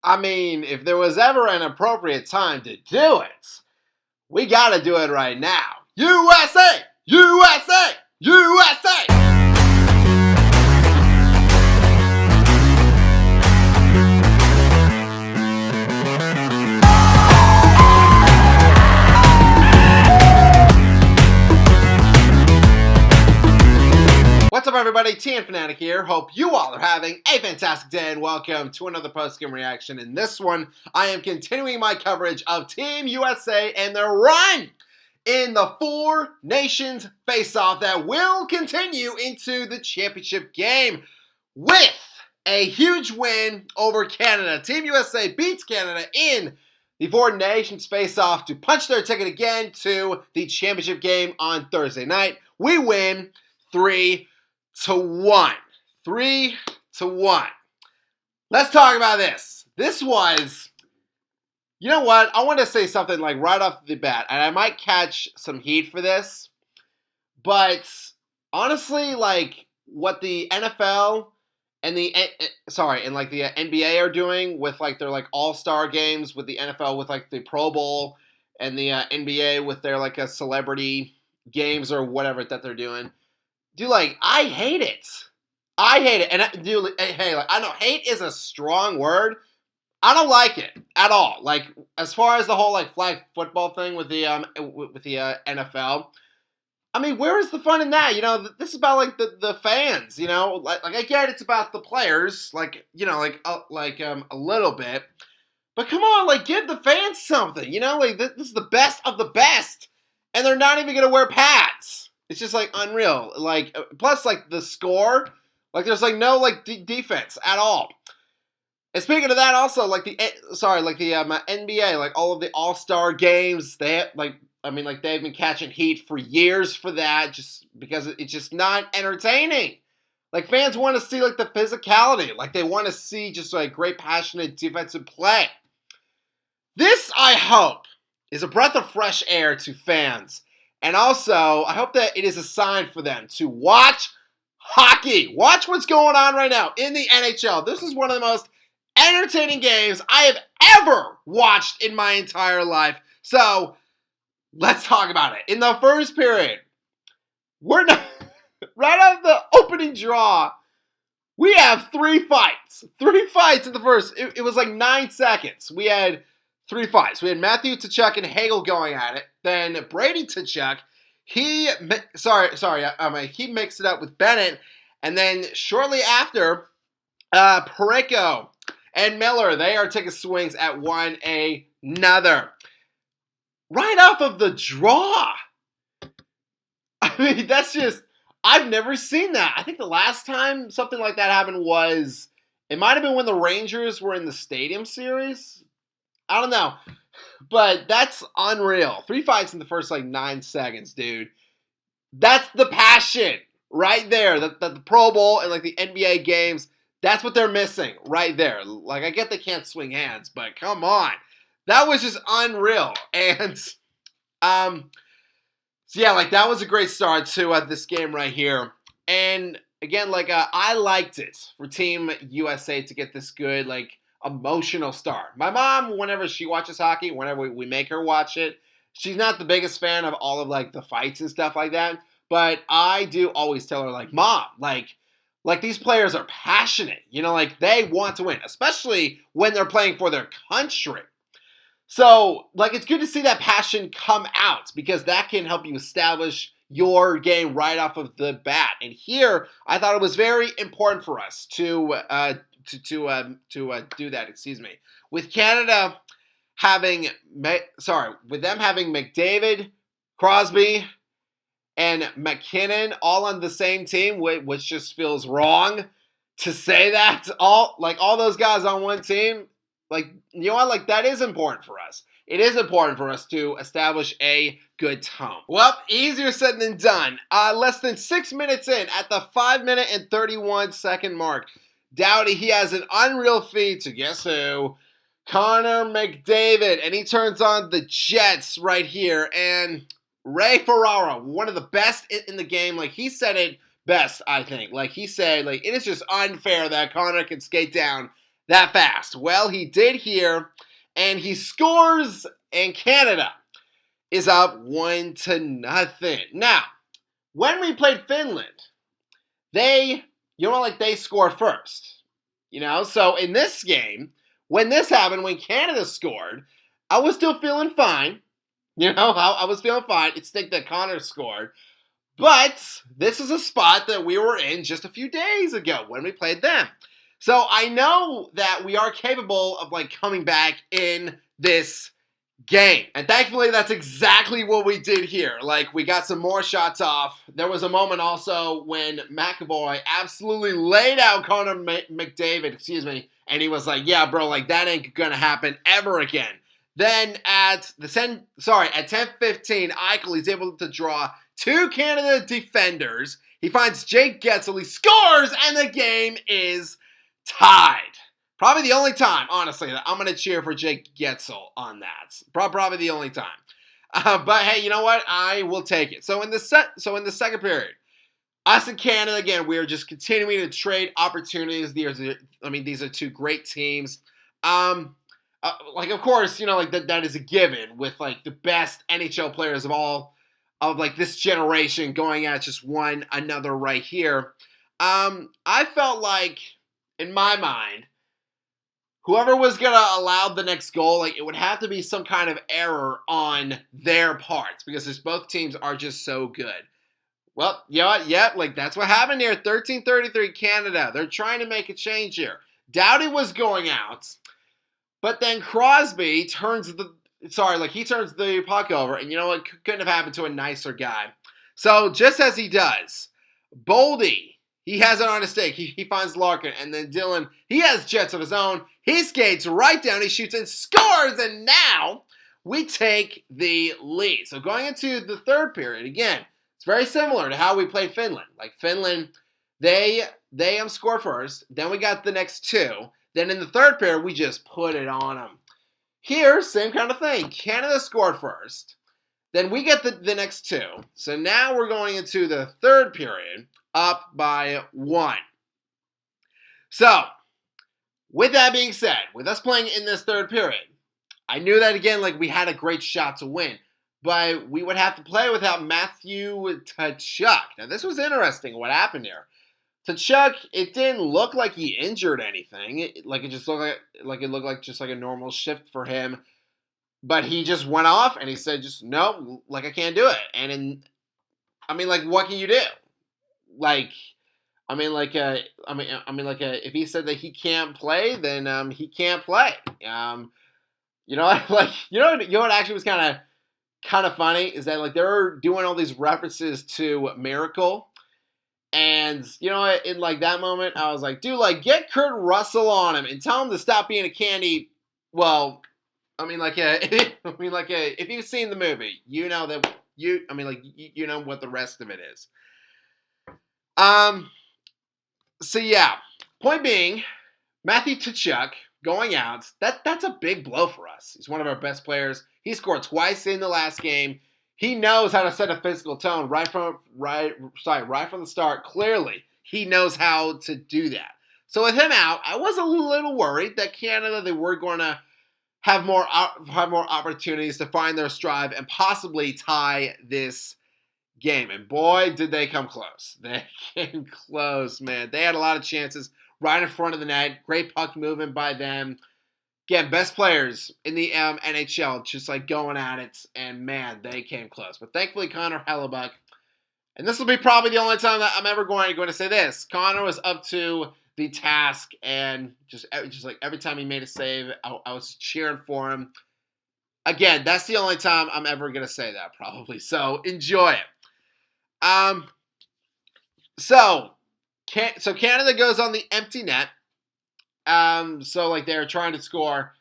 I mean, if there was ever an appropriate time to do it, we gotta do it right now. USA! USA! USA! What's up, everybody? TN Fanatic here. Hope you all are having a fantastic day, and welcome to another post-game reaction. In this one, I am continuing my coverage of Team USA and their run in the Four Nations face-off that will continue into the championship game with a huge win over Canada. Team USA beats Canada in the Four Nations face-off to punch their ticket again to the championship game on Thursday night. We win 3-1. 3-1. Let's talk about this. This was, you know what? I want to say something like right off the bat, and I might catch some heat for this, but honestly, like what the NFL and the NBA are doing with like their like all-star games with the NFL with like the Pro Bowl and the NBA with their like a celebrity games or whatever that they're doing. Dude, like, I hate it. I hate it. And, hey, like, I know hate is a strong word. I don't like it at all. Like, as far as the whole, like, flag football thing with the NFL, I mean, where is the fun in that? You know, this is about, like, the fans, you know? Like I get it's about the players, like, you know, a little bit. But come on, like, give the fans something, you know? Like, this is the best of the best. And they're not even going to wear pads. It's just, like, unreal. Like, plus, like, the score, like, there's, like, no, like, defense at all. And speaking of that, also, like, the NBA, like, all of the all-star games, they've been catching heat for years for that, just because it's just not entertaining. Like, fans want to see, like, the physicality. Like, they want to see just, like, great, passionate defensive play. This, I hope, is a breath of fresh air to fans. And also, I hope that it is a sign for them to watch hockey. Watch what's going on right now in the NHL. This is one of the most entertaining games I have ever watched in my entire life. So, let's talk about it. In the first period, right off the opening draw, we have three fights. 3 fights in the first. It was like 9 seconds. We had 3 fights. We had Matthew Tkachuk and Hagel going at it. Then Brady Tkachuk, he mixed it up with Bennett. And then shortly after, Pareko and Miller, they are taking swings at one another. Right off of the draw. I mean, that's just, I've never seen that. I think the last time something like that happened was, it might have been when the Rangers were in the Stadium Series. I don't know. But that's unreal. 3 fights in the first, 9 seconds, dude. That's the passion right there. The Pro Bowl and, the NBA games, that's what they're missing right there. Like, I get they can't swing hands, but come on. That was just unreal. And, that was a great start to this game right here. And, again, I liked it for Team USA to get this good, emotional start. My mom, whenever she watches hockey, whenever we make her watch it, she's not the biggest fan of all of the fights and stuff like that. But I do always tell her, Mom, these players are passionate. You know, they want to win, especially when they're playing for their country. So, it's good to see that passion come out because that can help you establish your game right off of the bat. And here, I thought it was very important for us to do that, with Canada with them having McDavid, Crosby, and McKinnon all on the same team, which just feels wrong to say that. All those guys on one team, that is important for us. It is important for us to establish a good tone. Well, easier said than done. Less than 6 minutes in, at the 5-minute and 31-second mark, Dowdy, he has an unreal feed to guess who? Connor McDavid. And he turns on the Jets right here. And Ray Ferraro, one of the best in the game, he said it best, I think. He said, it is just unfair that Connor can skate down that fast? Well, he did here, and he scores, and Canada is up 1-0. Now, when we played Finland, they score first. So in this game, when this happened, when Canada scored, I was still feeling fine. I was feeling fine. It's that Connor scored. But this is a spot that we were in just a few days ago when we played them. So I know that we are capable of coming back in this game. And thankfully, that's exactly what we did here. We got some more shots off. There was a moment also when McAvoy absolutely laid out Connor McDavid, and he was like, yeah, bro, that ain't gonna happen ever again. Then at 10:15, Eichel is able to draw 2 Canada defenders. He finds Jake Getzel, he scores, and the game is tied. Probably the only time, honestly, that I'm going to cheer for Jake Getzel on that. Probably the only time. But hey, you know what? I will take it. So in the second period, us and Canada, again, we are just continuing to trade opportunities. These are 2 great teams. Of course, that is a given with the best NHL players of this generation going at just one another right here. I felt like, in my mind, whoever was going to allow the next goal, it would have to be some kind of error on their parts because both teams are just so good. Well, you know what? Yeah, that's what happened here. 13:33 Canada. They're trying to make a change here. Doughty was going out, but then Crosby turns the puck over, and you know what? Couldn't have happened to a nicer guy. So just as he does, Boldy, he has it on his stick. He finds Larkin, and then Dylan, he has jets of his own. He skates right down, he shoots and scores, and now we take the lead. So going into the third period, again, it's very similar to how we played Finland. Finland, they score first, then we got the next 2. Then in the third period, we just put it on them. Here, same kind of thing. Canada scored first. Then we get the next 2. So now we're going into the third period up by 1. So, with that being said, with us playing in this third period, I knew that, again, we had a great shot to win. But we would have to play without Matthew Tkachuk. Now, this was interesting what happened here. Tkachuk, it didn't look like he injured anything. It just looked like a normal shift for him. But he just went off and he said, just no, I can't do it. And what can you do? If he said that he can't play, then he can't play. What actually was kind of funny is that they're doing all these references to Miracle. And, in that moment, I was like, dude, get Kurt Russell on him and tell him to stop being a candy. Well, if you've seen the movie, you know that you know what the rest of it is. So yeah, point being, Matthew Tkachuk going out, that's a big blow for us. He's one of our best players. He scored twice in the last game. He knows how to set a physical tone right from the start. Clearly, he knows how to do that. So with him out, I was a little worried that Canada, they were going to have more opportunities to find their stride and possibly tie this game. And boy, did they come close. They came close, man. They had a lot of chances right in front of the net. Great puck movement by them. Again, best players in the NHL, just going at it, and man, they came close. But thankfully, Connor Hellebuck, and this will be probably the only time that I'm ever going to say this. Connor was up to the task, and just every time he made a save, I was cheering for him. Again, that's the only time I'm ever going to say that, probably. So enjoy it. So Canada goes on the empty net. They're trying to score.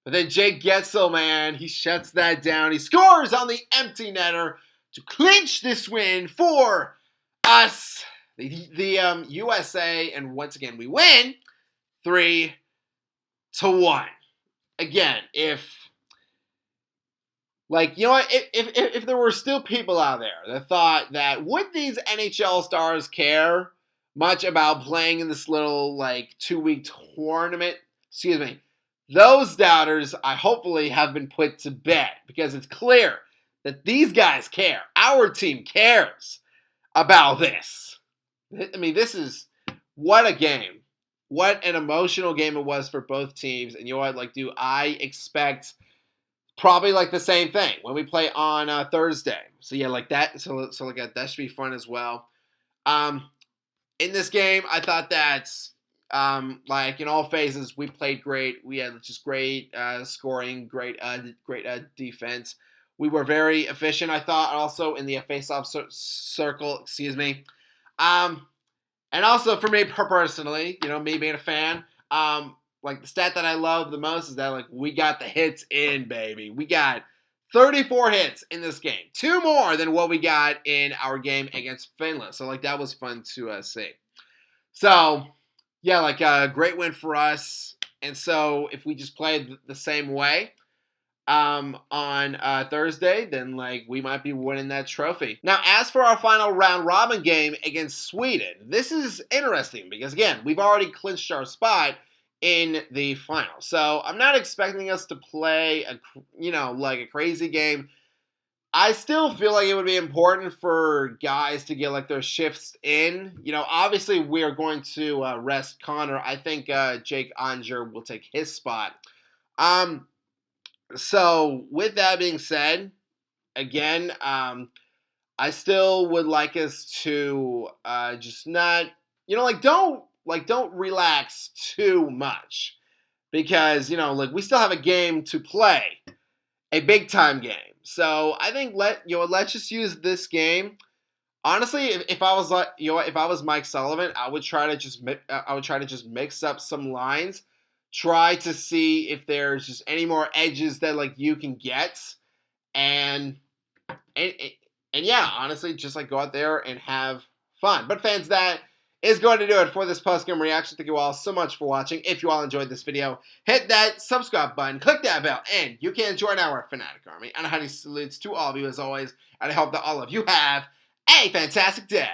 But then Jake Getzel, man, he shuts that down. He scores on the empty netter to clinch this win for us, the USA. And once again, we win 3-1. Again, if there were still people out there that thought that would these NHL stars care much about playing in this little 2-week tournament, excuse me, those doubters I hopefully have been put to bed because it's clear that these guys care. Our team cares about this. I mean, this is what a game. What an emotional game it was for both teams. And you know what? Like, do I expect probably like the same thing when we play on Thursday? So yeah, like that. So like that should be fun as well. In this game, I thought that like in all phases we played great. We had just great scoring, great defense. We were very efficient, I thought, also in the face-off circle. Excuse me. And also for me personally, you know, me being a fan, like the stat that I love the most is that like we got the hits in, baby. We got 34 hits in this game, 2 more than what we got in our game against Finland. So like that was fun to see. So yeah, like a great win for us. And so if we just played the same way on Thursday, then like we might be winning that trophy. Now, as for our final round robin game against Sweden, this is interesting because again, we've already clinched our spot in the final. So I'm not expecting us to play like a crazy game. I still feel like it would be important for guys to get like their shifts in. You know, obviously we are going to rest Connor. I think Jake Onger will take his spot. So with that being said, again, I still would like us to just not, don't relax too much because, like we still have a game to play, a big time game. So I think let's just use this game. Honestly, if I was if I was Mike Sullivan, I would try to just mix up some lines, try to see if there's just any more edges that like you can get, and yeah, honestly, just like go out there and have fun. But fans, that is going to do it for this post-game reaction. Thank you all so much for watching. If you all enjoyed this video, hit that subscribe button, click that bell, and you can join our Fanatic Army. And a hearty salutes to all of you as always, and I hope that all of you have a fantastic day.